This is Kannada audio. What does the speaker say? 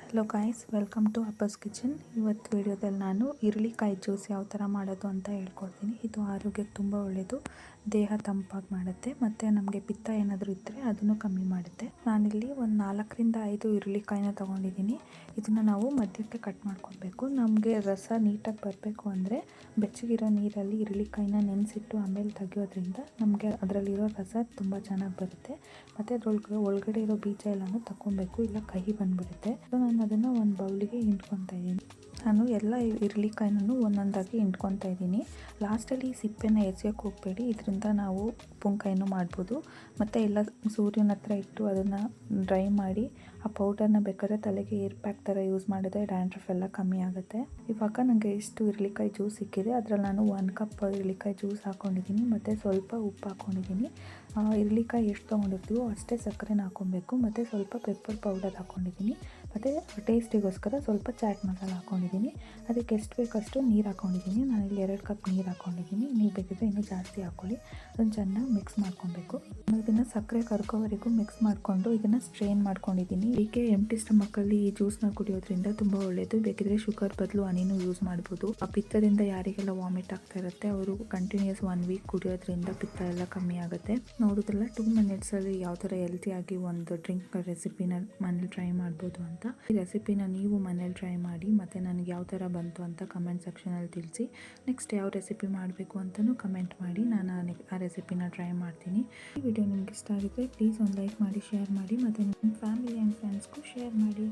Hello guys, welcome to Appa's kitchen. ಇವತ್ತು ವಿಡಿಯೋದಲ್ಲಿ ನಾನು ಈರುಳ್ಳಿಕಾಯಿ ಜ್ಯೂಸ್ ಯಾವ ಥರ ಮಾಡೋದು ಅಂತ ಹೇಳ್ಕೊಡ್ತೀನಿ. ಇದು ಆರೋಗ್ಯಕ್ಕೆ ತುಂಬ ಒಳ್ಳೆಯದು, ದೇಹ ತಂಪಾಗಿ ಮಾಡುತ್ತೆ ಮತ್ತು ನಮಗೆ ಪಿತ್ತ ಏನಾದರೂ ಇದ್ದರೆ ಅದನ್ನು ಕಮ್ಮಿ ಮಾಡುತ್ತೆ. ನಾನಿಲ್ಲಿ ಒಂದು 4-5 ಈರುಳ್ಳಿಕಾಯಿನ ತೊಗೊಂಡಿದ್ದೀನಿ. ಇದನ್ನು ನಾವು ಮಧ್ಯಕ್ಕೆ ಕಟ್ ಮಾಡ್ಕೊಳ್ಬೇಕು. ನಮಗೆ ರಸ ನೀಟಾಗಿ ಬರಬೇಕು ಅಂದರೆ ಬೆಚ್ಚಗಿರೋ ನೀರಲ್ಲಿ ಈರುಳ್ಳಿಕಾಯಿನ ನೆನೆಸಿಟ್ಟು ಆಮೇಲೆ ತೆಗಿಯೋದ್ರಿಂದ ನಮಗೆ ಅದರಲ್ಲಿರೋ ರಸ ತುಂಬ ಚೆನ್ನಾಗಿ ಬರುತ್ತೆ. ಮತ್ತು ಒಳಗಡೆ ಇರೋ ಬೀಜ ಎಲ್ಲನೂ ತಗೊಬೇಕು, ಇಲ್ಲ ಕಹಿ ಬಂದುಬಿಡುತ್ತೆ. ನಾನು ಅದನ್ನು ಒಂದು ಬೌಲಿಗೆ ಹಿಂಡ್ಕೊತಾ ಇದ್ದೀನಿ. ನಾನು ಎಲ್ಲ ಈರುಳ್ಳಿಕಾಯಿನೂ ಒಂದೊಂದಾಗಿ ಹಿಂಡ್ಕೊತಾ ಇದ್ದೀನಿ. ಲಾಸ್ಟಲ್ಲಿ ಸಿಪ್ಪೆನ ಎಸೆಯೋಕ್ಕೆ ಹೋಗಬೇಡಿ, ಇದರಿಂದ ನಾವು ಉಪ್ಪಿನಕಾಯಿನೂ ಮಾಡ್ಬೋದು. ಮತ್ತು ಎಲ್ಲ ಸೂರ್ಯನ ಹತ್ರ ಇಟ್ಟು ಅದನ್ನು ಡ್ರೈ ಮಾಡಿ ಆ ಪೌಡರ್ನ ಬೇಕಾದ್ರೆ ತಲೆಗೆ ಏರ್ ಪ್ಯಾಕ್ ಥರ ಯೂಸ್ ಮಾಡಿದ್ರೆ ಡ್ಯಾಂಡ್ರಫ್ ಎಲ್ಲ ಕಮ್ಮಿ ಆಗುತ್ತೆ. ಇವಾಗ ನನಗೆ ಇಷ್ಟು ಈರುಳ್ಳಿಕಾಯಿ ಜ್ಯೂಸ್ ಸಿಕ್ಕಿದೆ. ಅದರಲ್ಲಿ ನಾನು 1 ಕಪ್ ಈರುಳ್ಳಿಕಾಯಿ ಜ್ಯೂಸ್ ಹಾಕ್ಕೊಂಡಿದ್ದೀನಿ ಮತ್ತು ಸ್ವಲ್ಪ ಉಪ್ಪು ಹಾಕ್ಕೊಂಡಿದ್ದೀನಿ. ಈರುಳ್ಳಿಕಾಯಿ ಎಷ್ಟು ತೊಗೊಂಡಿರ್ತೀವೋ ಅಷ್ಟೇ ಸಕ್ಕರೆನ ಹಾಕ್ಕೊಬೇಕು ಮತ್ತು ಸ್ವಲ್ಪ ಪೆಪ್ಪರ್ ಪೌಡರ್ ಹಾಕ್ಕೊಂಡಿದ್ದೀನಿ ಮತ್ತು ಟೇಸ್ಟಿಗೋಸ್ಕರ ಸ್ವಲ್ಪ ಚಾಟ್ ಮಸಾಲ ಹಾಕ್ಕೊಂಡಿದ್ದೀನಿ. ಅದಕ್ಕೆ ಎಷ್ಟು ಬೇಕಷ್ಟು ನೀರು ಹಾಕ್ಕೊಂಡಿದ್ದೀನಿ. ನಾನಿಲ್ಲಿ 2 ಕಪ್ ನೀರು ಹಾಕ್ಕೊಂಡಿದ್ದೀನಿ. ನೀವು ಬೇಕಿದ್ರೆ ಇನ್ನೂ ಜಾಸ್ತಿ ಹಾಕ್ಕೊಳ್ಳಿ. ಅದನ್ನು ಚೆನ್ನಾಗಿ ಮಿಕ್ಸ್ ಮಾಡ್ಕೊಬೇಕು. ಇದನ್ನು ಸಕ್ಕರೆ ಕರ್ಕೋವರೆಗೂ ಮಿಕ್ಸ್ ಮಾಡಿಕೊಂಡು ಇದನ್ನು ಸ್ಟ್ರೈನ್ ಮಾಡ್ಕೊಂಡಿದ್ದೀನಿ. ಹೀಗೆ ಎಂಟಿ ಸ್ಟಮಕ್ಕಲ್ಲಿ ಈ ಜ್ಯೂಸ್ನ ಕುಡಿಯೋದ್ರಿಂದ ತುಂಬ ಒಳ್ಳೆಯದು. ಬೇಕಿದ್ರೆ ಶುಗರ್ ಬದಲು ಹನಿನೂ ಯೂಸ್ ಮಾಡ್ಬೋದು. ಆ ಪಿತ್ತದಿಂದ ಯಾರಿಗೆಲ್ಲ ವಾಮಿಟ್ ಆಗ್ತಾ ಇರುತ್ತೆ ಅವರು ಕಂಟಿನ್ಯೂಸ್ 1 ವೀಕ್ ಕುಡಿಯೋದ್ರಿಂದ ಪಿತ್ತ ಎಲ್ಲ ಕಮ್ಮಿ ಆಗುತ್ತೆ. ನೋಡೋದ್ರಲ್ಲ 2 ಮಿನಿಟ್ಸಲ್ಲಿ ಯಾವ ಥರ ಹೆಲ್ತಿಯಾಗಿ ಒಂದು ಡ್ರಿಂಕ್ ರೆಸಿಪಿನ ಮನೇಲಿ ಟ್ರೈ ಮಾಡ್ಬೋದು ಅಂತ. ಈ ರೆಸಿಪಿನ ನೀವು ಮನೇಲಿ ಟ್ರೈ ಮಾಡಿ ಮತ್ತು ನನಗೆ ಯಾವ ಥರ ಬಂತು ಅಂತ ಕಮೆಂಟ್ ಸೆಕ್ಷನಲ್ಲಿ ತಿಳಿಸಿ. ನೆಕ್ಸ್ಟ್ ಯಾವ ರೆಸಿಪಿ ಮಾಡಬೇಕು ಅಂತಲೂ ಕಮೆಂಟ್ ಮಾಡಿ, ನಾನು ಆ ರೆಸಿಪಿನ ಟ್ರೈ ಮಾಡ್ತೀನಿ. ಈ ವಿಡಿಯೋ ನಿಮ್ಗೆ ಇಷ್ಟ ಆಗಿದ್ರೆ ಪ್ಲೀಸ್ ಒಂದು ಲೈಕ್ ಮಾಡಿ, ಶೇರ್ ಮಾಡಿ ಮತ್ತು ನಿಮ್ಮ ಫ್ಯಾಮಿಲಿ ಆ್ಯಂಡ್ ಫ್ರೆಂಡ್ಸ್ಗೂ ಶೇರ್ ಮಾಡಿ.